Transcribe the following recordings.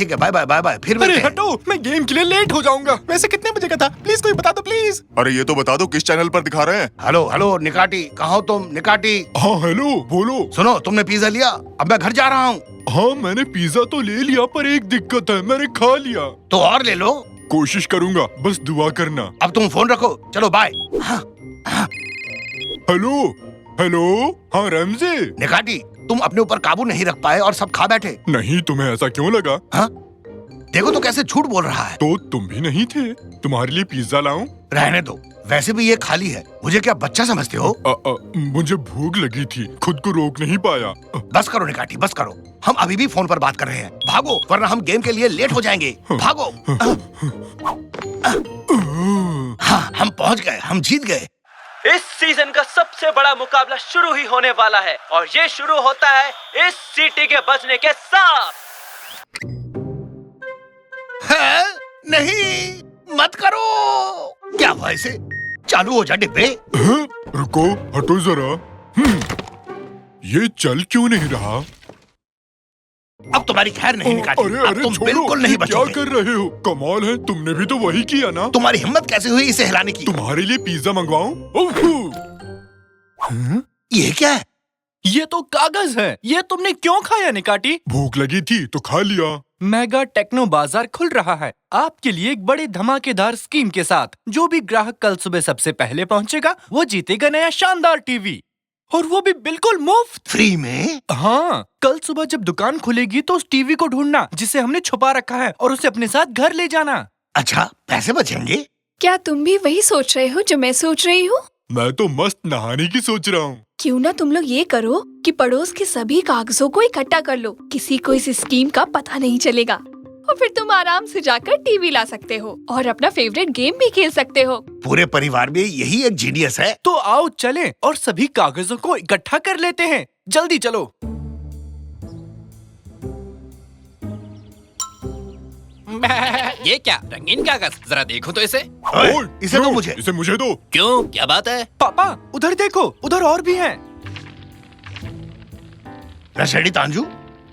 ठीक है, bye bye bye bye, फिर अरे मिलते हैं। हटो, मैं गेम के लिए लेट हो जाऊंगा। वैसे कितने बजे का था? प्लीज कोई बता दो प्लीज। अरे ये तो बता दो किस चैनल पर दिखा रहे हैं। हेलो हेलो निकाटी, कहाँ हो तुम? निकाटी हाँ हेलो, बोलो। सुनो, तुमने पिज्जा लिया? अब मैं घर जा रहा हूँ। हाँ मैंने पिज्जा तो ले लिया, पर एक दिक्कत है, मैंने खा लिया। तो और ले लो। कोशिश करूंगा, बस दुआ करना। अब तुम फोन रखो, चलो बाय। हेलो हेलो, हाँ रमजे। निकाटी, तुम अपने ऊपर काबू नहीं रख पाए और सब खा बैठे। नहीं, तुम्हें ऐसा क्यों लगा? हाँ? देखो तो कैसे झूठ बोल रहा है। तो तुम भी नहीं थे? तुम्हारे लिए पिज्जा लाऊं? रहने दो, वैसे भी ये खाली है। मुझे क्या बच्चा समझते हो? मुझे भूख लगी थी, खुद को रोक नहीं पाया। बस करो निकाटी, बस करो। हम अभी भी फोन पर बात कर रहे हैं। भागो, वरना हम गेम के लिए लेट हो जाएंगे। भागो। हाँ, हम पहुंच गए, हम जीत गए। इस सीजन का सबसे बड़ा मुकाबला शुरू ही होने वाला है और ये शुरू होता है इस सीटी के बजने के साथ। है? नहीं, मत करो। क्या हुआ इसे? चालू हो जा डिब्बे। रुको, हटो जरा। ये चल क्यों नहीं रहा? अब तुम्हारी खैर नहीं निकाली। अरे अब अरे तुम छोड़ो, बिल्कुल नहीं ये क्या बचोगे। कर रहे हो? कमाल है, तुमने भी तो वही किया ना। तुम्हारी हिम्मत कैसे हुई इसे हिलाने की? तुम्हारे लिए पिज्जा मंगवाऊं? ये क्या है? ये तो कागज है। ये तुमने क्यों खाया निकाटी? भूख लगी थी तो खा लिया। मेगा टेक्नो बाजार खुल रहा है आपके लिए एक बड़ी धमाकेदार स्कीम के साथ। जो भी ग्राहक कल सुबह सबसे पहले पहुंचेगा वो जीतेगा नया शानदार टीवी, और वो भी बिल्कुल मुफ्त। फ्री में? हाँ, कल सुबह जब दुकान खुलेगी तो उस टीवी को ढूंढना जिसे हमने छुपा रखा है और उसे अपने साथ घर ले जाना। अच्छा, पैसे बचेंगे? क्या तुम भी वही सोच रहे हो जो मैं सोच रही हूँ? मैं तो मस्त नहाने की सोच रहा हूँ। क्यों ना तुम लोग ये करो कि पड़ोस के सभी कागजों को इकट्ठा कर लो। किसी को इस स्कीम का पता नहीं चलेगा और फिर तुम आराम से जाकर टीवी ला सकते हो और अपना फेवरेट गेम भी खेल सकते हो। पूरे परिवार में यही एक जीनियस है। तो आओ चलें और सभी कागजों को इकट्ठा कर लेते हैं। जल्दी चलो। ये क्या रंगीन कागज? जरा देखो तो इसे। ओए, ओए, इसे दो क्यों? मुझे। इसे मुझे दो। क्यों, क्या बात है? पापा उधर देखो, उधर और भी हैं। रशेडी तांजू,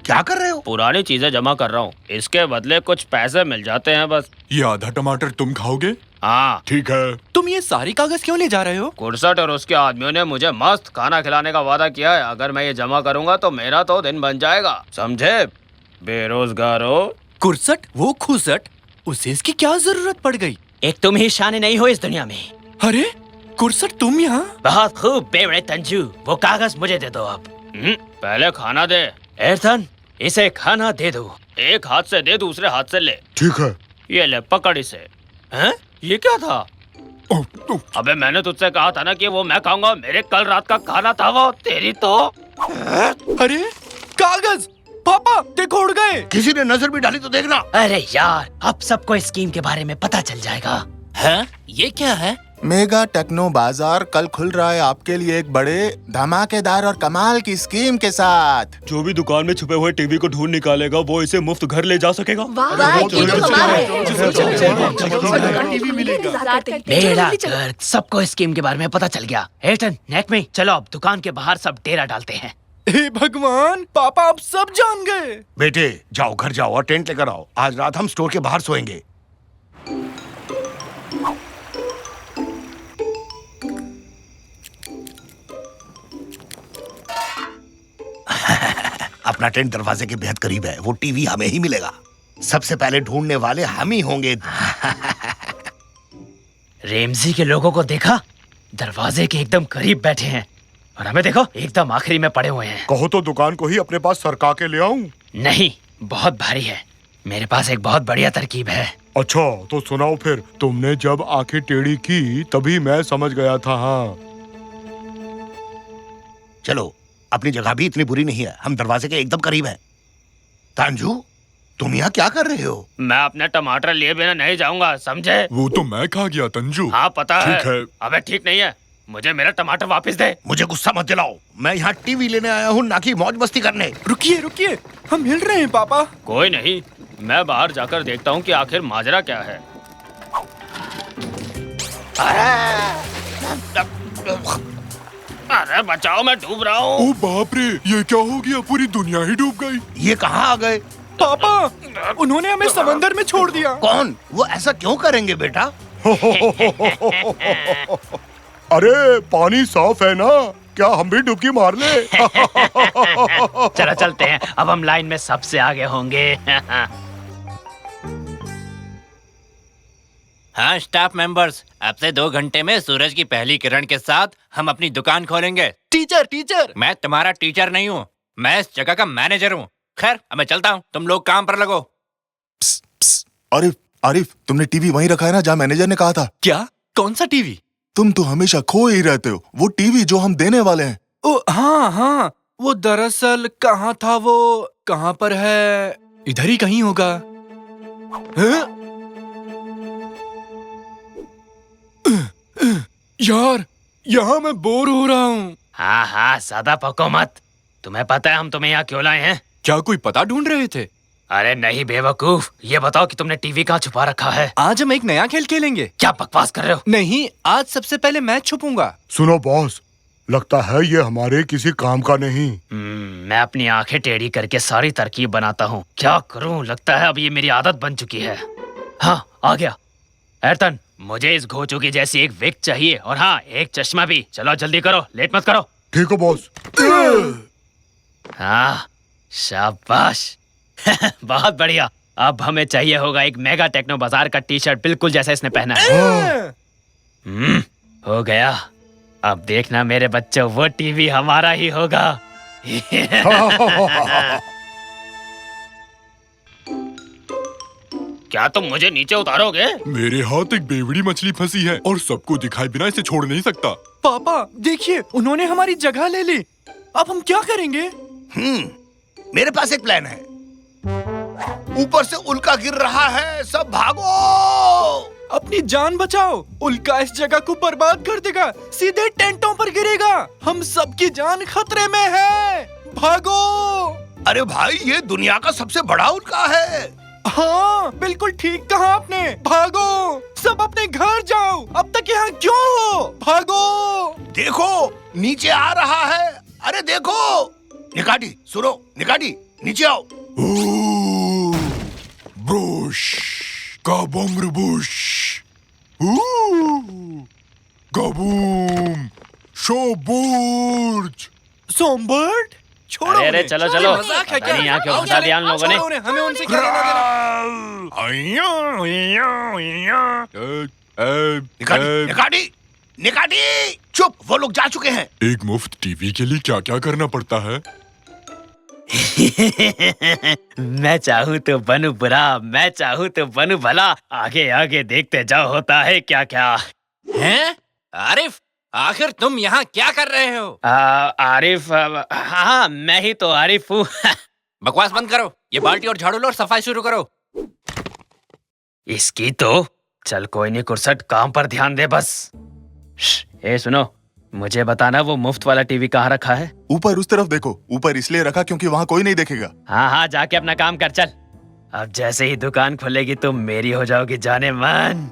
क्या कर रहे हो? पुरानी चीजें जमा कर रहा हूँ, इसके बदले कुछ पैसे मिल जाते हैं बस। ये आधा टमाटर तुम खाओगे? हाँ, ठीक है। तुम ये सारी कागज क्यों ले जा रहे हो? कुर्सट और उसके आदमियों ने मुझे मस्त खाना खिलाने का वादा किया है। अगर मैं ये जमा करूँगा तो मेरा तो दिन बन जाएगा, समझे बेरोजगारो। कुर्सट, वो खुसट, उसे इसकी क्या जरूरत पड़ गई? एक तुम ही शाने नहीं हो इस दुनिया में। अरे कुर्सट, तुम यहाँ? बहुत खूब बेवड़े तंजू, वो कागज मुझे दे दो अब। पहले खाना दे। एर्थन, इसे खाना दे दो। एक हाथ से दे, दूसरे हाथ से ले। ठीक है। ये ले, पकड़ इसे। हैं? ये क्या था? ओह, ओह, अबे मैंने तुझसे कहा था ना कि वो मैं खाऊंगा। मेरे कल रात का खाना था वो। तेरी तो। अरे कागज! पापा देखो, उड़ गए। किसी ने नजर भी डाली तो देखना। अरे यार, अब सबको स्कीम के बारे में पता चल जाएगा। हैं? ये क्या है? मेगा टेक्नो बाजार कल खुल रहा है आपके लिए एक बड़े धमाकेदार और कमाल की स्कीम के साथ। जो भी दुकान में छुपे हुए टीवी को ढूंढ निकालेगा वो इसे मुफ्त घर ले जा सकेगा। वाह, ये तो कमाल है। टीवी मिलेगा। बेड़ा गर्क, सबको स्कीम के बारे में पता चल गया। एर्थन, नेक में चलो, अब दुकान के बाहर सब डेरा डालते हैं। हे भगवान, पापा अब सब जान गए। बेटे जाओ, घर जाओ और टेंट लेकर आओ। आज रात हम स्टोर के बाहर सोएंगे। अपना टेंट दरवाजे के बेहद करीब है। वो टीवी हमें ही मिलेगा। सबसे पहले ढूंढने वाले हम ही होंगे। रेमजी के लोगों को देखा? दरवाजे के एकदम करीब बैठे हैं और हमें देखो, एकदम आखिरी में पड़े हुए हैं। कहो तो दुकान को ही अपने पास सरका के ले आऊं? नहीं, बहुत भारी है। मेरे पास एक बहुत बढ़िया तरकीब है। अच्छा तो सुनाओ फिर। तुमने जब आंखें टेढ़ी की तभी मैं समझ गया था। हाँ चलो, अपनी जगह भी इतनी बुरी नहीं है। हम दरवाजे के एकदम करीब हैं। तांजू, तुम यहाँ क्या कर रहे हो? मैं अपने टमाटर लिए बिना नहीं जाऊंगा, समझे? वो तो मैं खा गया तंजू। हाँ पता है। ठीक है। अबे ठीक नहीं है, मुझे मेरा टमाटर वापस दे। मुझे गुस्सा मत दिलाओ। मैं यहाँ टीवी लेने आया हूँ, ना कि मौज मस्ती करने। रुकिए रुकिए, हम हिल रहे हैं पापा। कोई नहीं, मैं बाहर जाकर देखता हूँ कि आखिर माजरा क्या है। अरे बचाओ, मैं डूब रहा हूँ। ओ बाप रे, ये क्या हो गया? पूरी दुनिया ही डूब गई। ये कहाँ आ गए? पापा, उन्होंने हमें समंदर में छोड़ दिया। कौन? वो ऐसा क्यों करेंगे बेटा? अरे पानी साफ है ना, क्या हम भी डुबकी मार ले? चलो चलते हैं, अब हम लाइन में सबसे आगे होंगे। हाँ स्टाफ मेंबर्स, अब से 2 घंटे में सूरज की पहली किरण के साथ हम अपनी दुकान खोलेंगे। टीचर, मैं तुम्हारा टीचर नहीं हूँ, मैं इस जगह का मैनेजर हूँ। खैर अब मैं चलता हूँ, तुम लोग काम पर लगो। आरिफ, आरिफ, तुमने टीवी वहीं रखा है ना जहाँ मैनेजर ने कहा था? क्या? कौन सा टीवी? तुम तो हमेशा खो ही रहते हो। वो टीवी जो हम देने वाले हैं। ओ हाँ, वो दरअसल कहाँ था, वो कहाँ पर है? इधर ही कहीं होगा। हाँ? यार, यहाँ मैं बोर हो रहा हूँ। हाँ, ज्यादा पको मत। तुम्हें पता है हम तुम्हें यहाँ क्यों लाए हैं? क्या कोई पता ढूंढ रहे थे? अरे नहीं बेवकूफ, ये बताओ कि तुमने टीवी कहाँ छुपा रखा है? आज हम एक नया खेल खेलेंगे। क्या बकवास कर रहे हो? नहीं, आज सबसे पहले मैं छुपूंगा। सुनो बॉस, लगता है ये हमारे किसी काम का नहीं। मैं अपनी आंखें टेढ़ी करके सारी तरकीब बनाता हूँ। क्या करूँ, लगता है अब ये मेरी आदत बन चुकी है। हाँ, आ गया। एर्थन, मुझे इस घोचू की जैसी एक विग चाहिए, और हाँ, एक चश्मा भी। चलो जल्दी करो, लेट मत करो। ठीक है बॉस। हाँ, शाबाश। बहुत बढ़िया। अब हमें चाहिए होगा एक मेगा टेक्नो बाजार का टी शर्ट, बिल्कुल जैसा इसने पहना है। हो गया। अब देखना मेरे बच्चों, वो टीवी हमारा ही होगा। क्या तुम मुझे नीचे उतारोगे? मेरे हाथ एक बेवड़ी मछली फंसी है और सबको दिखाए बिना इसे छोड़ नहीं सकता। पापा देखिए, उन्होंने हमारी जगह ले ली। अब हम क्या करेंगे? मेरे पास एक प्लान है। ऊपर से उल्का गिर रहा है, सब भागो! अपनी जान बचाओ, उल्का इस जगह को बर्बाद कर देगा, सीधे टेंटों पर गिरेगा। हम सबकी जान खतरे में है, भागो! अरे भाई, ये दुनिया का सबसे बड़ा उल्का है। हाँ, बिल्कुल ठीक कहा आपने। भागो, सब अपने घर जाओ। अब तक यहाँ क्यों हो? भागो! देखो, नीचे आ रहा है। अरे देखो! निकाटी, सुनो, निकाटी, नीचे आओ। ब्रुश, काबम रुबुश, गबूम, शोबुर्ज। सोमबर्ड, छोड़ो अरे उन्हें। चलो चलो, मजाक है पता नहीं यहाँ क्यों आओ, फंसा दिया हम लोगों ने। छोड़ो उन्हें, हमें उनसे क्या लेना निकाटी, निकाटी, निकाटी! चुप, वो लोग जा चुके हैं। एक मुफ्त टीवी के लिए क्या क्या करना पड़ता है? मैं चाहूँ तो बनूं बुरा, मैं चाहूँ तो बनूं भला। आगे आगे देखते जाओ, होता है क्या क्या। हैं? आरिफ, आखिर तुम यहाँ क्या कर रहे हो? आरिफ, हाँ मैं ही तो आरिफ हूँ। बकवास बंद करो, ये बाल्टी और झाड़ू लो और सफाई शुरू करो। इसकी तो चल कोई नहीं कुर्सट, काम पर ध्यान दे बस। ए सुनो, मुझे बताना वो मुफ्त वाला टीवी कहाँ रखा है? ऊपर उस तरफ देखो। ऊपर इसलिए रखा क्योंकि वहाँ कोई नहीं देखेगा। हाँ, जाके अपना काम कर चल। अब जैसे ही दुकान खुलेगी तुम मेरी हो जाओगी जाने मन।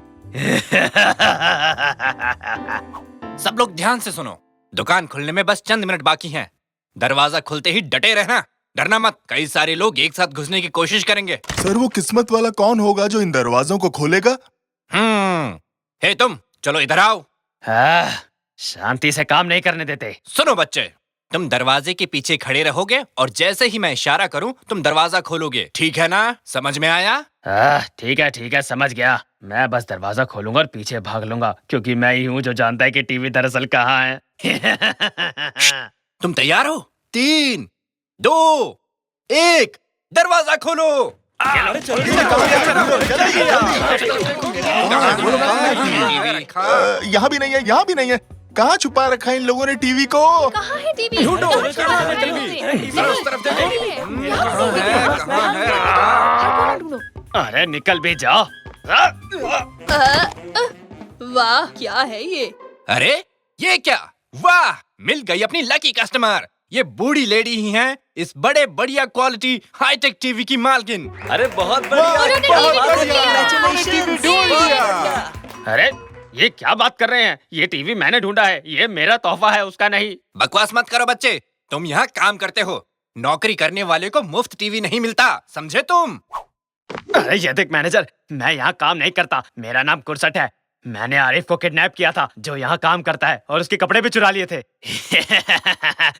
सब लोग ध्यान से सुनो, दुकान खुलने में बस चंद मिनट बाकी हैं। दरवाजा खुलते ही डटे रहना, डरना मत। कई सारे लोग एक साथ घुसने की कोशिश करेंगे। सर, वो किस्मत वाला कौन होगा जो इन दरवाजों को खोलेगा? हे तुम, चलो इधर आओ। शांति से काम नहीं करने देते। सुनो बच्चे, तुम दरवाजे के पीछे खड़े रहोगे और जैसे ही मैं इशारा करूं तुम दरवाजा खोलोगे, ठीक है ना? समझ में आया? ठीक है, समझ गया। मैं बस दरवाजा खोलूंगा और पीछे भाग लूंगा, क्योंकि मैं ही हूँ जो जानता है कि टीवी दरअसल कहाँ है। तुम तैयार हो? 3, 2, 1, दरवाजा खोलो। यहाँ भी नहीं है, यहाँ भी नहीं है। कहाँ छुपा रखा है इन लोगों ने टीवी को? कहाँ है टीवी? ढूंढो। ढूंढो। अरे निकल भी जाओ। वाह, क्या है ये? अरे ये क्या? वाह, मिल गई अपनी लकी कस्टमर। ये बूढ़ी लेडी ही हैं इस बड़े बढ़िया क्वालिटी हाईटेक टीवी की मालकिन। अरे बहुत अरे ये क्या बात कर रहे हैं? ये टीवी मैंने ढूंढा है, ये मेरा तोहफा है, उसका नहीं। बकवास मत करो बच्चे, तुम यहाँ काम करते हो। नौकरी करने वाले को मुफ्त टीवी नहीं मिलता, समझे तुम? अरे ये देख मैनेजर, मैं यहाँ काम नहीं करता, मेरा नाम कुरसट है। मैंने आरिफ को किडनैप किया था जो यहाँ काम करता है, और उसके कपड़े भी चुरा लिए थे।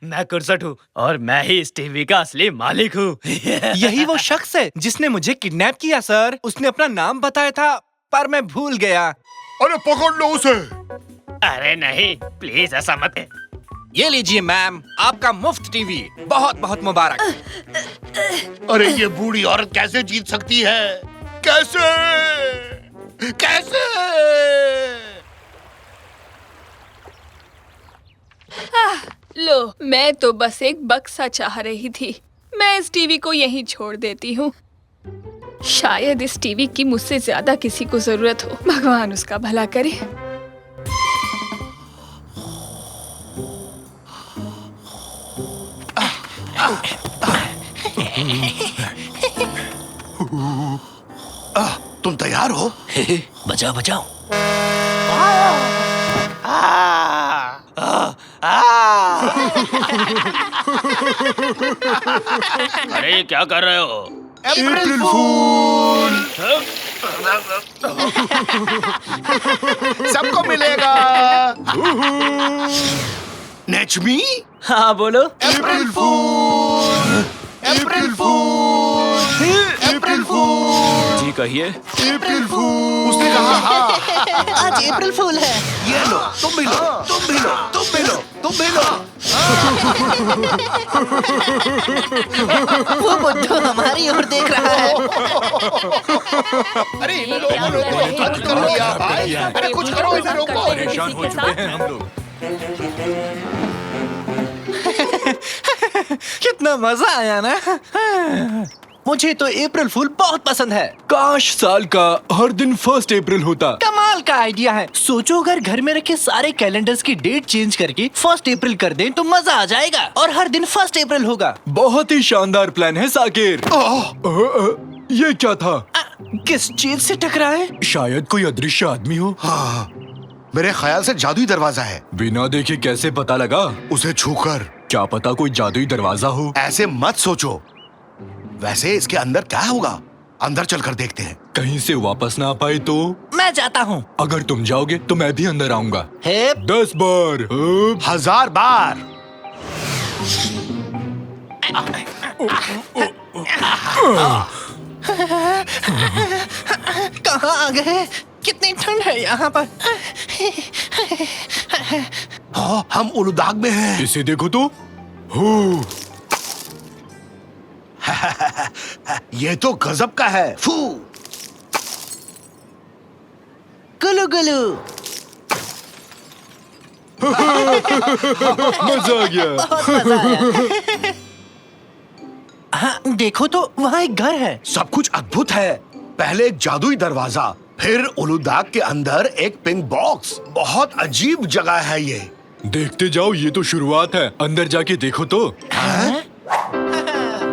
मैं कुरसट हूँ और मैं ही इस टीवी का असली मालिक हूँ। यही वो शख्स है जिसने मुझे किडनैप किया सर। उसने अपना नाम बताया था पर मैं भूल गया। अरे पकड़ लो उसे। अरे नहीं, प्लीज ऐसा मत। ये लीजिए मैम, आपका मुफ्त टीवी। बहुत बहुत मुबारक। अरे ये बूढ़ी औरत कैसे जीत सकती है? कैसे? कैसे? लो, मैं तो बस एक बक्सा चाह रही थी। मैं इस टीवी को यहीं छोड़ देती हूँ। शायद इस टीवी की मुझसे ज्यादा किसी को जरूरत हो। भगवान उसका भला करे। तुम तैयार हो? बचाओ बचाओ। अरे क्या कर रहे हो? अप्रैल फूल। सबको मिलेगा। नेचमी? हाँ बोलो। अप्रैल फूल। अप्रैल फूल। अप्रैल फूल। जी कहिए। अप्रैल फूल। उसने कहा हाँ। आज अप्रैल फूल है। ये लो, तुम भी लो, तुम भी लो, तुम भी लो, तुम भी लो। वो बुड्ढो हमारी ओर देख रहा है। अरे इन लोगों ने तो हद कर दिया भाई। अरे कुछ करो इन लोगों को। परेशान हो चुके हैं हम लोग। कितना मजा आया ना। मुझे तो अप्रैल फूल बहुत पसंद है। काश साल का हर दिन 1 अप्रैल होता। कमाल का आइडिया है। सोचो अगर घर में रखे सारे कैलेंडर्स की डेट चेंज करके 1 अप्रैल कर दें तो मजा आ जाएगा और हर दिन 1 अप्रैल होगा। बहुत ही शानदार प्लान है साकिर। ये क्या था? किस चीज से टकराए? शायद कोई अदृश्य आदमी हो। हाँ, मेरे ख्याल से जादुई दरवाजा है। बिना देखे कैसे पता लगा? उसे छूकर। क्या पता कोई जादुई दरवाजा हो। ऐसे मत सोचो। वैसे इसके अंदर क्या होगा? अंदर चलकर देखते हैं। कहीं से वापस ना आ पाए तो? मैं जाता हूँ। अगर तुम जाओगे तो मैं भी अंदर आऊंगा। 10 बार। 1000 बार। कहाँ आ गए? कितनी ठंड है यहाँ पर। हाँ, हम उलुदाग में हैं। इसे देखो तो। हो, ये तो गजब का है। फू। गुलू गुलू। मजा आ गया। बहुत मजा आया। हाँ, देखो तो वहाँ एक घर है। सब कुछ अद्भुत है। पहले एक जादुई दरवाजा, फिर उलुदाग के अंदर एक पिंक बॉक्स। बहुत अजीब जगह है ये। देखते जाओ, ये तो शुरुआत है। अंदर जाके देखो तो।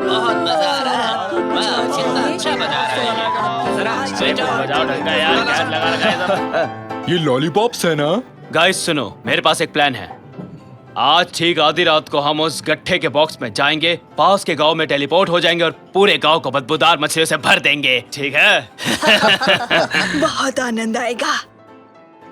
बहुत मजा आ रहा है। वाह, कितना अच्छा बजा रहा है। बजाओ ढंग का यार, क्या लगा रखा है सब? ये लॉलीपॉप्स है ना? गाइस सुनो, मेरे पास एक प्लान है। आज ठीक आधी रात को हम उस गट्ठे के बॉक्स में जाएंगे, पास के गांव में टेलीपोर्ट हो जाएंगे और पूरे गांव को बदबूदार मछलियों से भर देंगे। ठीक है? बहुत आनंद आएगा।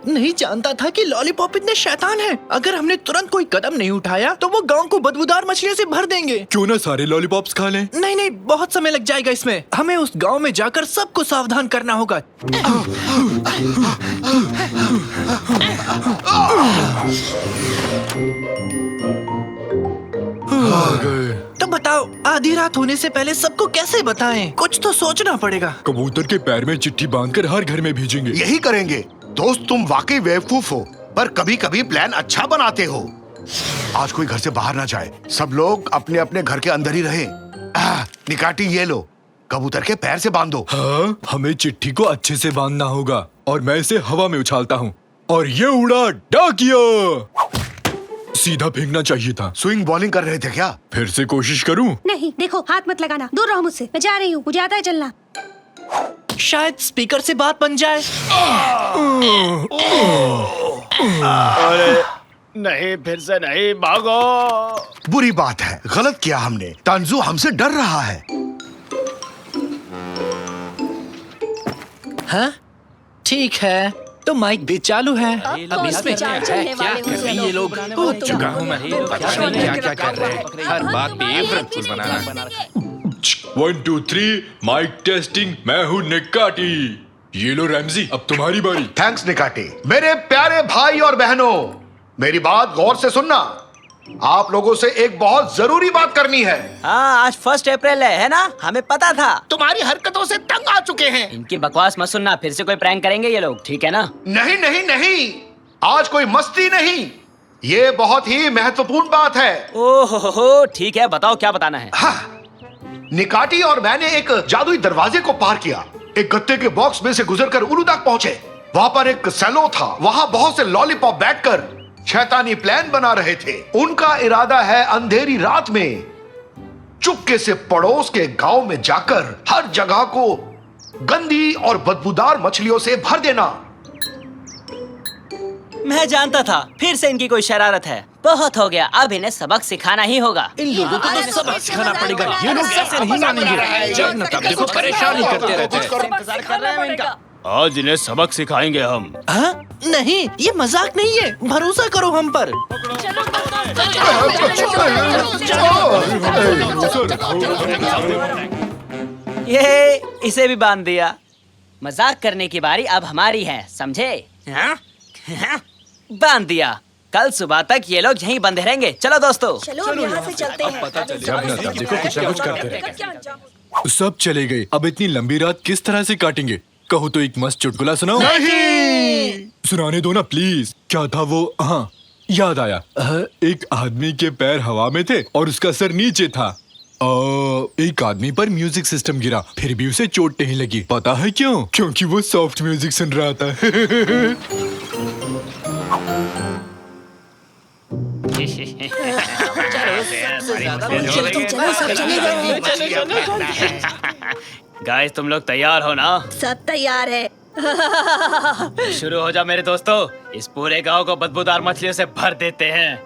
नहीं जानता था कि लॉलीपॉप इतने शैतान हैं। अगर हमने तुरंत कोई कदम नहीं उठाया तो वो गांव को बदबूदार मछलियों से भर देंगे। क्यों ना सारे लॉलीपॉप्स खा लें? नहीं नहीं, बहुत समय लग जाएगा इसमें। हमें उस गांव में जाकर सबको सावधान करना होगा। तो बताओ, आधी रात होने से पहले सबको कैसे बताएं? कुछ तो सोचना पड़ेगा। कबूतर के पैर में चिट्ठी बांधकर हर घर में भेजेंगे। यही करेंगे। दोस्त, तुम वाकई बेवकूफ हो, पर कभी कभी प्लान अच्छा बनाते हो। आज कोई घर से बाहर ना जाए। सब लोग अपने अपने घर के अंदर ही रहे। निकाटी, ये लो, कबूतर के पैर से बांधो। हाँ, हमें चिट्ठी को अच्छे से बांधना होगा और मैं इसे हवा में उछालता हूँ और ये उड़ा डाकिया। सीधा फेंकना चाहिए था। स्विंग बॉलिंग कर रहे थे क्या? फिर से कोशिश करूँ? नहीं, देखो हाथ मत लगाना, दूर रहो मुझसे। मैं जा रही हूँ, मुझे आता है चलना। शायद स्पीकर से बात बन जाए। नहीं, फिर से नहीं, भागो। बुरी बात है, गलत किया हमने। तंजू हमसे डर रहा है। हाँ ठीक है, तो माइक भी चालू है। अब इसमें क्या है? क्या कर रहे हैं ये लोग? कूद चुका हूँ मैं, पता नहीं क्या क्या कर रहे हैं। हर बात पे एवरेज बनाना। 1 2 3 माइक टेस्टिंग। मैं हूँ निकाटी। ये लो रैमजी, अब तुम्हारी बारी। थैंक्स निकाटी। मेरे प्यारे भाई और बहनों, मेरी बात गौर से सुनना। आप लोगों से एक बहुत जरूरी बात करनी है। हाँ, आज 1 अप्रैल है ना? हमें पता था। तुम्हारी हरकतों से तंग आ चुके हैं। इनकी बकवास मत सुनना, फिर से कोई प्रैंक करेंगे ये लोग, ठीक है ना? नहीं नहीं नहीं, आज कोई मस्ती नहीं, ये बहुत ही महत्वपूर्ण बात है। ओहो, ठीक है, बताओ क्या बताना है। हाँ, निकाटी और मैंने एक जादुई दरवाजे को पार किया। एक गत्ते के बॉक्स में से गुजरकर उलू तक पहुंचे। वहां पर एक सेलो था। वहां बहुत से लॉलीपॉप बैठकर शैतानी प्लान बना रहे थे। उनका इरादा है अंधेरी रात में चुपके से पड़ोस के गांव में जाकर हर जगह को गंदी और बदबूदार मछलियों से भर देना। मैं जानता था फिर से इनकी कोई शरारत है। बहुत हो गया, अब इन्हें सबक सिखाना ही होगा। इन लोगों को तो सबक सिखाना पड़ेगा। ये लोग कैसे नहीं मानेंगे? जब न तब देखो परेशानी करते रहते हैं। इंतजार कर रहे हैं इनका। आज इन्हें सबक सिखाएंगे हम। हाँ? नहीं, ये मजाक नहीं है, भरोसा करो हम पर। ये इसे भी बांध दिया। मजाक करने की बारी अब हमारी है, समझे? हाँ? बांध दिया। कल सुबह तक ये लोग यहीं बंधे रहेंगे। चलो दोस्तों, चलो हम यहाँ से चलते हैं। जब न तब देखो कुछ न कुछ करते रहे। सब चले गए, अब इतनी लंबी रात किस तरह से काटेंगे? कहो तो एक मस्त चुटकुला सुनाओ। नहीं, सुनाने दो ना प्लीज। क्या था वो? हाँ याद आया। एक आदमी के पैर हवा में थे और उसका सर नीचे था। एक आदमी पर म्यूजिक सिस्टम गिरा, फिर भी उसे चोट नहीं लगी। पता है क्यों? क्योंकि वो सॉफ्ट म्यूजिक सुन रहा था। गाइस, तुम लोग तैयार हो ना? सब तैयार है। शुरू हो जा मेरे दोस्तों। इस पूरे गांव को बदबूदार मछलियों से भर देते हैं।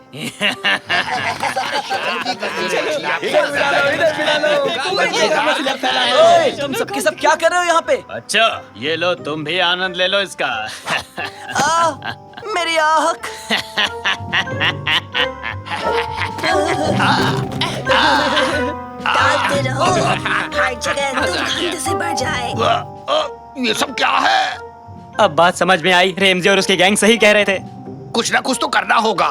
तुम सबके सब क्या कर रहे हो यहाँ पे? अच्छा, ये लो, तुम भी आनंद ले लो इसका। मेरी आँख। डालते रहो, हर जगह दुर्गंध से भर जाए। ये सब क्या है? अब बात समझ में आई। रेमजी और उसके गैंग सही कह रहे थे। कुछ ना कुछ तो करना होगा,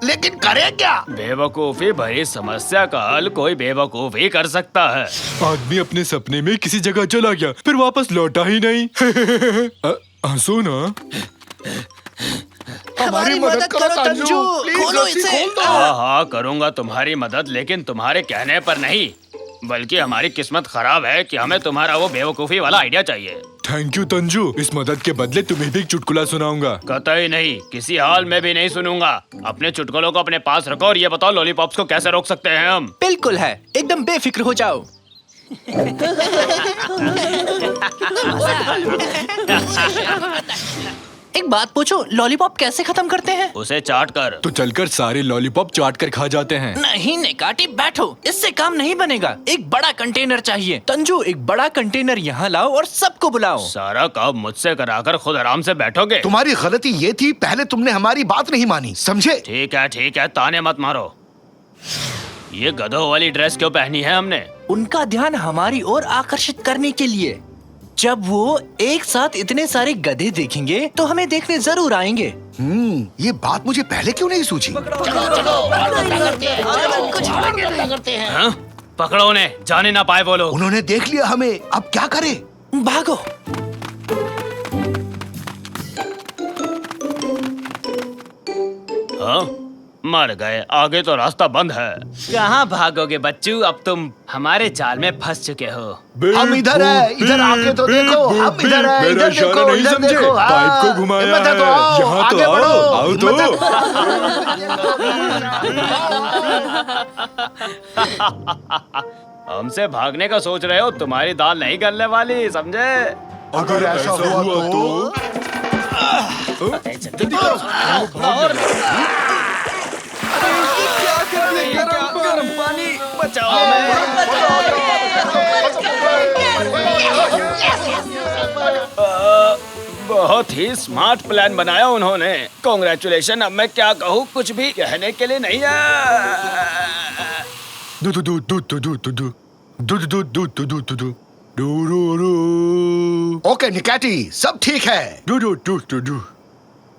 लेकिन करें क्या? बेवकूफी भरी समस्या का हल कोई बेवकूफ ही कर सकता है। आदमी अपने सपने में किसी जगह चला गया, फिर वापस लौटा ही नहीं। हंसो ना। हमारी मदद करो तंजू, खोलो इसे। हाँ हाँ, करूँगा तुम्हारी मदद, लेकिन तुम्हारे कहने पर नहीं, बल्कि हमारी किस्मत खराब है कि हमें तुम्हारा वो बेवकूफी वाला आइडिया चाहिए। थैंक यू तंजू, इस मदद के बदले तुम्हें भी एक चुटकुला सुनाऊंगा। कतई नहीं, किसी हाल में भी नहीं सुनूंगा। अपने चुटकुलों को अपने पास रखो और ये बताओ, लॉलीपॉप्स को कैसे रोक सकते हैं हम? बिल्कुल है, एकदम बेफिक्र हो जाओ। एक बात पूछो, लॉलीपॉप कैसे खत्म करते हैं? उसे चाट कर। तो चलकर सारे लॉलीपॉप चाट कर खा जाते हैं। नहीं निकाटी, बैठो, इससे काम नहीं बनेगा। एक बड़ा कंटेनर चाहिए। तंजू, एक बड़ा कंटेनर यहाँ लाओ और सबको बुलाओ। सारा काम मुझसे कराकर खुद आराम से बैठोगे? तुम्हारी गलती ये थी, पहले तुमने हमारी बात नहीं मानी, समझे? ठीक है, ताने मत मारो। ये गधों वाली ड्रेस क्यों पहनी है हमने? उनका ध्यान हमारी ओर आकर्षित करने के लिए। जब वो एक साथ इतने सारे गधे देखेंगे तो हमें देखने जरूर आएंगे। ये बात मुझे पहले क्यों नहीं सूझी? हाँ? पकड़ो उन्हें, जाने ना पाए वो लोग। उन्होंने देख लिया हमें, अब क्या करें? भागो। हाँ? मर गए, आगे तो रास्ता बंद है। कहाँ भागोगे बच्चू, अब तुम हमारे जाल में फंस चुके हो। हम इधर है, इधर आके तो देखो, हम इधर है, इधर देखो, इधर देखो। पाइप को घुमाया हिम्मत है तो है। आओ, यहाँ तो आगे आओ, बढ़ो। आओ तो। हमसे भागने का सोच रहे हो? तुम्हारी दाल नहीं गलने वाली, समझे? अगर ऐसा हुआ तो गरम पानी बचाओ। बहुत ही स्मार्ट प्लान बनाया उन्होंने। कांग्रेचुलेशन। अब मैं क्या कहूँ, कुछ भी कहने के लिए नहीं है। दू दू दू दू दू दू दू दू दू दू दू दू दू दू दू डू रू रू ओके निकाटी, सब ठीक है। डू डू डू डू डू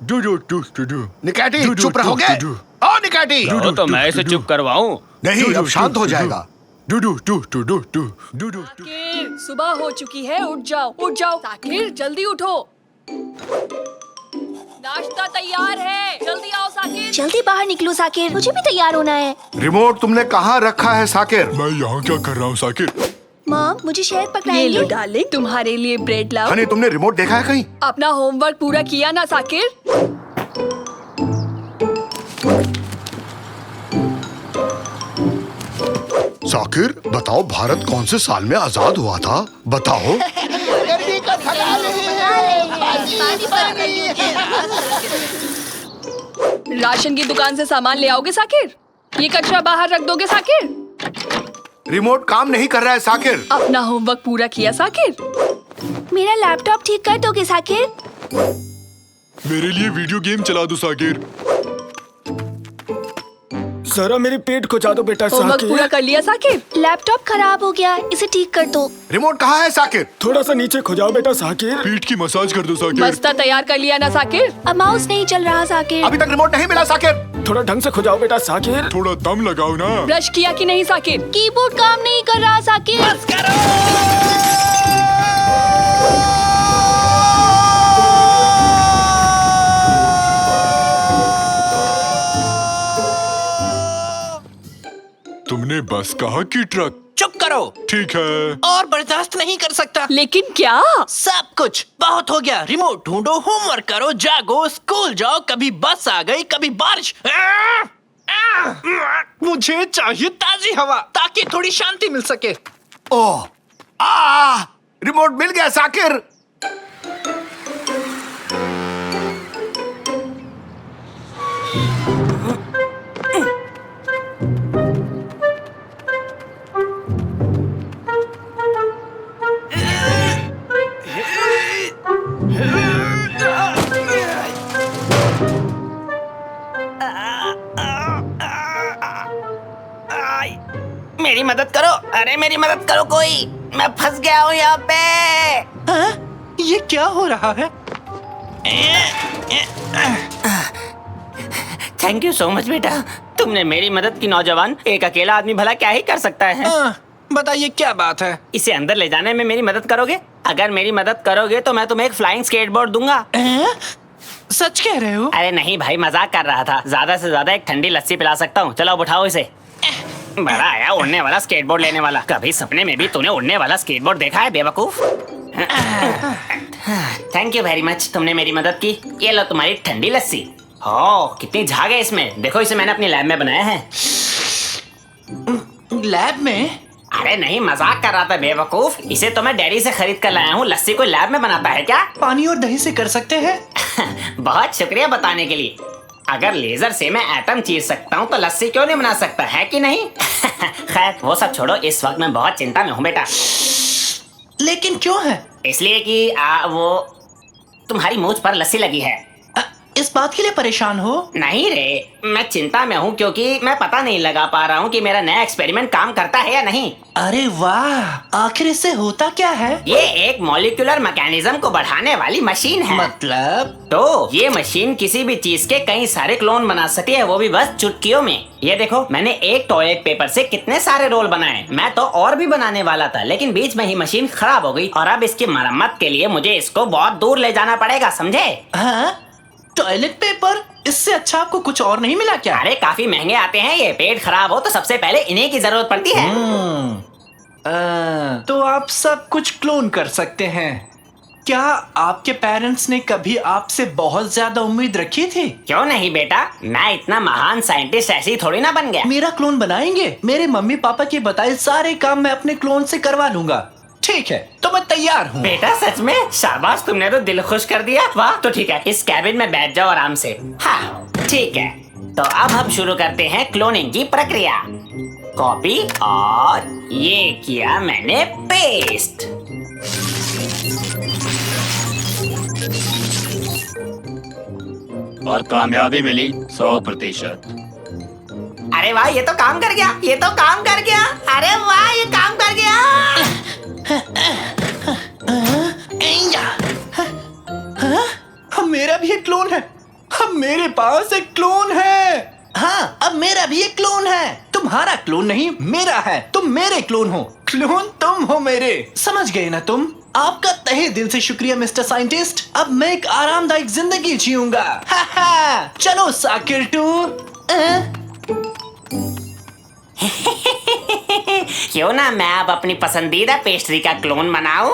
डू डू डू डू डू निकाटी डू, डू, चुप डू, रहोगे? डू, ओ निकाटी, तो मैं इसे चुप करवाऊं? नहीं अब शांत हो जाएगा। डू डू डू डू डू डू डू डू साकिर, सुबह हो चुकी है, उठ जाओ उठ जाओ। साकिर जल्दी उठो, नाश्ता तैयार है, जल्दी आओ साकिर। जल्दी बाहर निकलो साकिर, मुझे भी तैयार होना है। रिमोट तुमने कहाँ रखा है साकिर? मैं यहाँ क्या कर रहा हूँ साकिर? मॉम मुझे शहद ये लो पकड़ाएंगे? डार्लिंग, तुम्हारे लिए ब्रेड लाओ। हनी तुमने रिमोट देखा है कहीं? अपना होमवर्क पूरा किया ना साकिर? साकिर बताओ, भारत कौन से साल में आजाद हुआ था? बताओ। राशन की दुकान से सामान ले आओगे साकिर? ये कचरा बाहर रख दोगे साकिर? रिमोट काम नहीं कर रहा है साकिर। अपना होमवर्क पूरा किया साकिर? मेरा लैपटॉप ठीक कर दोगे साकिर? मेरे लिए वीडियो गेम चला दो साकिर। जरा मेरे पेट को जा दो बेटा। होमवर्क पूरा कर लिया साकिर? लैपटॉप खराब हो गया, इसे ठीक कर दो। रिमोट कहाँ है साकिर? थोड़ा सा नीचे खो जाओ बेटा साकिर। पीठ की मसाज कर दो साकिर। बस्ता तैयार कर लिया ना साकिर? अब माउस नहीं चल रहा साकिर। अभी तक रिमोट नहीं मिला साकिर। थोड़ा ढंग से खो जाओ बेटा साकिर। थोड़ा दम लगाओ ना। ब्रश किया कि नहीं साकिर? कीबोर्ड काम नहीं कर रहा साकिर। तुमने बस कहा कि ट्रक? चुप करो। ठीक है। और बर्दाश्त नहीं कर सकता। लेकिन क्या? सब कुछ बहुत हो गया। रिमोट ढूंढो, होमवर्क करो, जागो, स्कूल जाओ। कभी बस आ गई, कभी बारिश। मुझे चाहिए ताजी हवा ताकि थोड़ी शांति मिल सके। ओह, रिमोट मिल गया साकिर। मेरी मदद करो, अरे मेरी मदद करो कोई, मैं फंस गया हूँ यहाँ पे। हाँ? ये क्या हो रहा है? थैंक यू सो मच बेटा, तुमने मेरी मदद की। नौजवान, एक अकेला आदमी भला क्या ही कर सकता है। बताइए क्या बात है? इसे अंदर ले जाने में मेरी मदद करोगे? अगर मेरी मदद करोगे तो मैं तुम्हें एक फ्लाइंग स्केटबोर्ड दूंगा। सच कह रहे हो? अरे नहीं भाई, मजाक कर रहा था। ज्यादा से ज्यादा एक ठंडी लस्सी पिला सकता हूँ। चलो अब उठाओ इसे। बड़ा आया उड़ने वाला स्केटबोर्ड लेने वाला। कभी सपने में भी तूने उड़ने वाला स्केटबोर्ड देखा है बेवकूफ? थैंक यू वेरी मच, तुमने मेरी मदद की। ये लो तुम्हारी ठंडी लस्सी। हो, कितनी झाग है इसमें। देखो, इसे मैंने अपनी लैब में बनाया है। लैब में? अरे नहीं, मजाक कर रहा था बेवकूफ। इसे तो मैं डेयरी से खरीद कर लाया हूँ। लस्सी कोई लैब में बनाता है क्या? पानी और दही से कर सकते हैं। बहुत शुक्रिया बताने के लिए। अगर लेजर से मैं एटम चीर सकता हूँ तो लस्सी क्यों नहीं बना सकता, है कि नहीं? खैर वो सब छोड़ो, इस वक्त मैं बहुत चिंता में हूँ बेटा। लेकिन क्यों है? इसलिए कि वो तुम्हारी मूंछ पर लस्सी लगी है। इस बात के लिए परेशान हो? नहीं रे, मैं चिंता में हूँ क्योंकि मैं पता नहीं लगा पा रहा हूँ कि मेरा नया एक्सपेरिमेंट काम करता है या नहीं। अरे वाह, आखिर इससे होता क्या है? ये एक मॉलिक्यूलर मैकेनिज्म को बढ़ाने वाली मशीन है। मतलब? तो ये मशीन किसी भी चीज के कई सारे क्लोन बना सकती है, वो भी बस चुटकियों में। ये देखो, मैंने एक टॉयलेट पेपर से कितने सारे रोल बनाए। मैं तो और भी बनाने वाला था, लेकिन बीच में ही मशीन खराब हो गई और अब इसकी मरम्मत के लिए मुझे इसको बहुत दूर ले जाना पड़ेगा, समझे? हाँ? Toilet paper? इससे अच्छा आपको कुछ और नहीं मिला क्या? अरे काफी महंगे आते हैं ये। पेट खराब हो तो सबसे पहले इन्हीं की जरूरत पड़ती है। तो आप सब कुछ क्लोन कर सकते हैं। क्या आपके पेरेंट्स ने कभी आपसे बहुत ज्यादा उम्मीद रखी थी? क्यों नहीं बेटा, मैं इतना महान साइंटिस्ट ऐसे ही थोड़ी ना बन गया। मेरा क्लोन बनाएंगे? मेरे मम्मी पापा के बताए सारे काम मैं अपने क्लोन से करवा लूंगा। ठीक है, तो मैं तैयार हूँ। बेटा सच में? शाबाश, तुमने तो दिल खुश कर दिया। वाह, तो ठीक है, इस कैबिन में बैठ जाओ आराम से। हाँ ठीक है। तो अब हम शुरू करते हैं क्लोनिंग की प्रक्रिया। कॉपी और ये किया मैंने पेस्ट। और कामयाबी मिली 100%। अरे वाह, ये तो काम कर गया, ये तो काम कर गया। अरे वाह, ये काम कर गया। अब मेरा भी एक क्लोन है। अब मेरे पास एक क्लोन है। हाँ, अब मेरा भी एक क्लोन है। तुम्हारा क्लोन नहीं, मेरा है। तुम मेरे क्लोन हो, क्लोन तुम हो मेरे। समझ गए ना तुम? आपका तहे दिल से शुक्रिया मिस्टर साइंटिस्ट। अब मैं एक आरामदायक जिंदगी जीऊंगा। चलो साकिर टू। क्यों ना मैं अब अपनी पसंदीदा पेस्ट्री का क्लोन बनाऊं?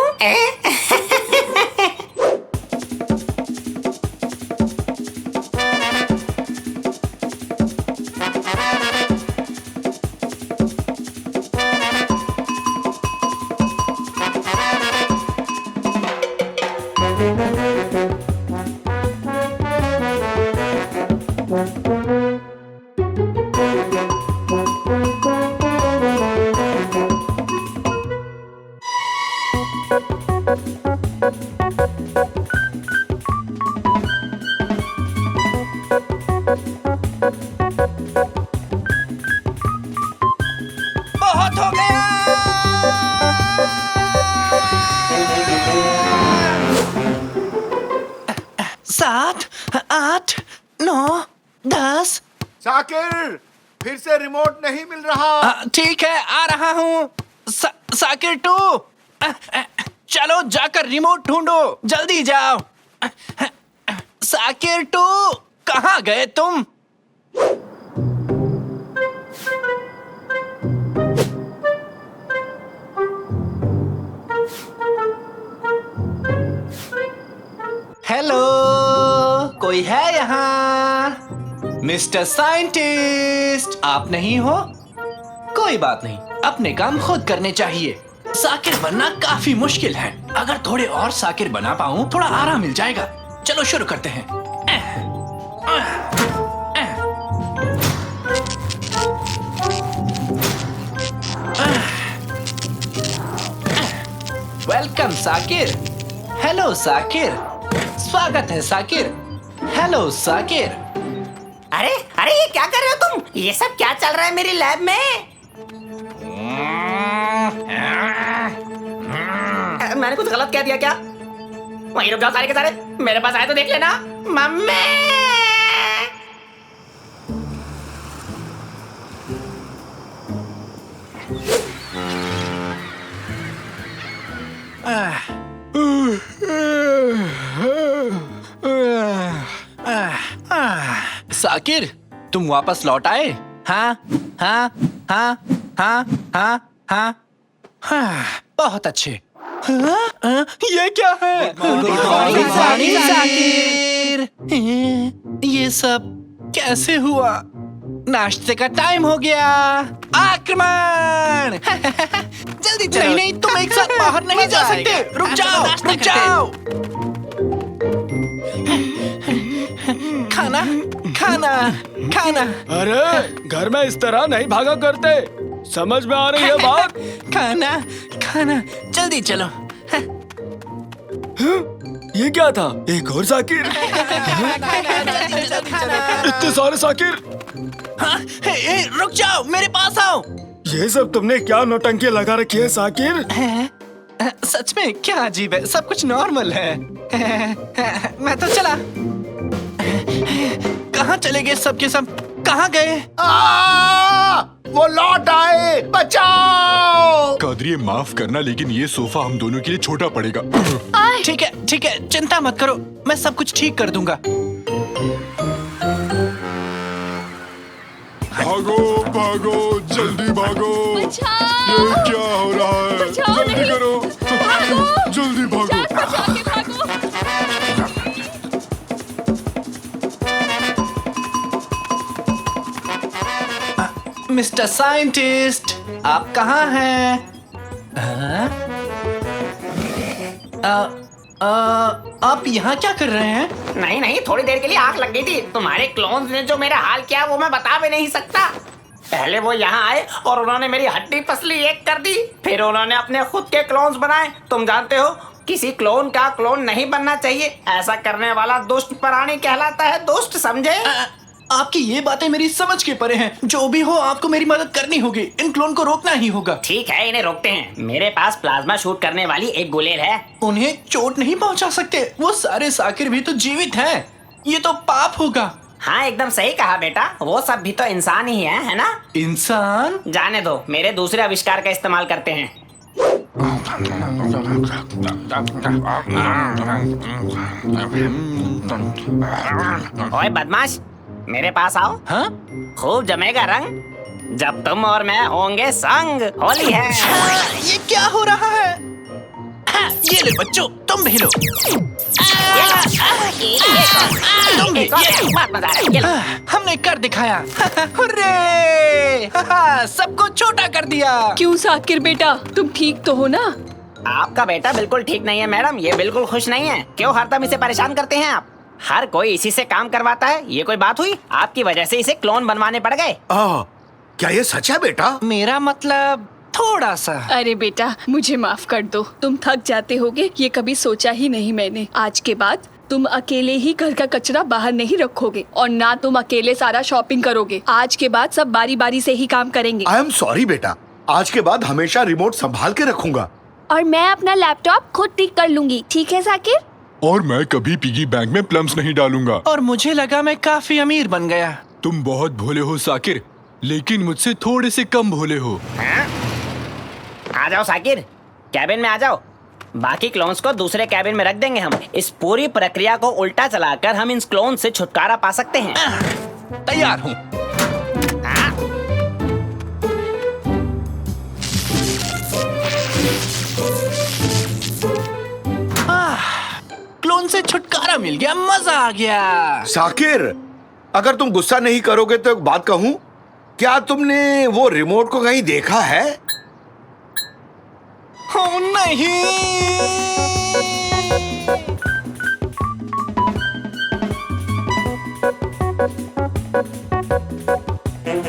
बहुत हो गया। 7, 8, 9, 10। साकिर, फिर से रिमोट नहीं मिल रहा। ठीक है, आ रहा हूँ। साकिर टू, चलो जाकर रिमोट ढूंढो। जल्दी जाओ। साकिर टू, कहाँ गए तुम? हेलो, कोई है यहाँ? मिस्टर साइंटिस्ट, आप नहीं हो? कोई बात नहीं, अपने काम खुद करने चाहिए। साकिर बनना काफी मुश्किल है। अगर थोड़े और साकिर बना पाऊं, थोड़ा आराम मिल जाएगा। चलो शुरू करते हैं। वेलकम साकिर। हेलो साकिर, स्वागत है साकिर। हेलो साकिर। अरे अरे, ये क्या कर रहे हो तुम? ये सब क्या चल रहा है मेरी लैब में? मैंने कुछ गलत कह दिया क्या? वहीं रुक जाओ सारे के सारे, मेरे पास आए तो देख लेना। मम्मी! साकिर, तुम वापस लौट आए? हाँ हाँ हाँ हाँ हाँ हाँ हाँ, बहुत अच्छे। ये क्या है? साकिर, ये सब कैसे हुआ? नाश्ते का टाइम हो गया। आक्रमण! जल्दी चलो। नहीं नहीं, तुम एक साथ बाहर नहीं जा सकते। रुक जाओ, रुक जाओ। खाना खाना खाना। अरे घर में इस तरह नहीं भागा करते, समझ में आ रही है बात? खाना खाना, जल्दी चलो। ये क्या था? एक और साकिर? इतने सारे साकिर? हाँ, रुक जाओ, मेरे पास आओ। ये सब तुमने क्या नौटंकी लगा रखी है साकिर? सच में क्या अजीब है, सब कुछ नॉर्मल है। मैं तो चला। कहाँ चले गए सब के सब? कहाँ गए? वो लौट आए, बचाओ! कादरी, माफ करना, लेकिन ये सोफा हम दोनों के लिए छोटा पड़ेगा। ठीक है, चिंता मत करो, मैं सब कुछ ठीक कर दूंगा। भागो भागो, जल्दी भागो। ये क्या हो रहा है? जल्दी करो, जल्दी भागो। मिस्टर साइंटिस्ट, आप कहाँ हैं? आप यहाँ क्या कर रहे हैं? नहीं नहीं, थोड़ी देर के लिए आग लग गई थी। तुम्हारे क्लोन्स ने जो मेरा हाल किया वो मैं बता भी नहीं सकता। पहले वो यहाँ आए और उन्होंने मेरी हड्डी पसली एक कर दी, फिर उन्होंने अपने खुद के क्लोन्स बनाए। तुम जानते हो किसी क्लोन का क्लोन नहीं बनना चाहिए, ऐसा करने वाला दुष्ट प्राणी कहलाता है। दुष्ट, समझे? आपकी ये बातें मेरी समझ के परे हैं। जो भी हो आपको मेरी मदद करनी होगी, इन क्लोन को रोकना ही होगा। ठीक है, इन्हें रोकते हैं। मेरे पास प्लाज्मा शूट करने वाली एक गुलेल है। उन्हें चोट नहीं पहुंचा सकते, वो सारे साकिर भी तो जीवित हैं। ये तो पाप होगा। हाँ, एकदम सही कहा बेटा, वो सब भी तो इंसान ही है ना? इंसान? जाने दो, मेरे दूसरे आविष्कार का इस्तेमाल करते हैं। ओए बदमाश, मेरे पास आओ। हाँ? खूब जमेगा रंग जब तुम और मैं होंगे संग। होली है। ये क्या हो रहा है? हाँ, ये ले बच्चों, तुम भी लो। हमने कर दिखाया। हुर्रे! सबको छोटा कर दिया। क्यों साकिर बेटा, तुम ठीक तो हो ना? आपका बेटा बिल्कुल ठीक नहीं है मैडम, ये बिल्कुल खुश नहीं है। क्यों हरदम इसे परेशान करते हैं आप? हर कोई इसी से काम करवाता है, ये कोई बात हुई? आपकी वजह से इसे क्लोन बनवाने पड़ गए। क्या ये सच है बेटा? मेरा मतलब थोड़ा सा। अरे बेटा, मुझे माफ कर दो, तुम थक जाते होगे, ये कभी सोचा ही नहीं मैंने। आज के बाद तुम अकेले ही घर का कचरा बाहर नहीं रखोगे और ना तुम अकेले सारा शॉपिंग करोगे। आज के बाद सब बारी बारी से ही काम करेंगे। आई एम सॉरी बेटा, आज के बाद हमेशा रिमोट संभाल के रखूंगा। और मैं अपना लैपटॉप खुद ठीक कर लूंगी, ठीक है साकिर? और मैं कभी पिगी बैंक में प्लम्स नहीं डालूंगा। और मुझे लगा मैं काफी अमीर बन गया। तुम बहुत भोले हो साकिर, लेकिन मुझसे थोड़े से कम भोले हो। आ जाओ साकिर, कैबिन में आ जाओ। बाकी क्लोन्स को दूसरे कैबिन में रख देंगे हम। इस पूरी प्रक्रिया को उल्टा चलाकर हम इन क्लोन से छुटकारा पा सकते हैं। तैयार हूँ। क्लोन से छुटकारा मिल गया, मजा आ गया। साकिर, अगर तुम गुस्सा नहीं करोगे तो एक बात कहूं, क्या तुमने वो रिमोट को कहीं देखा है? नहीं।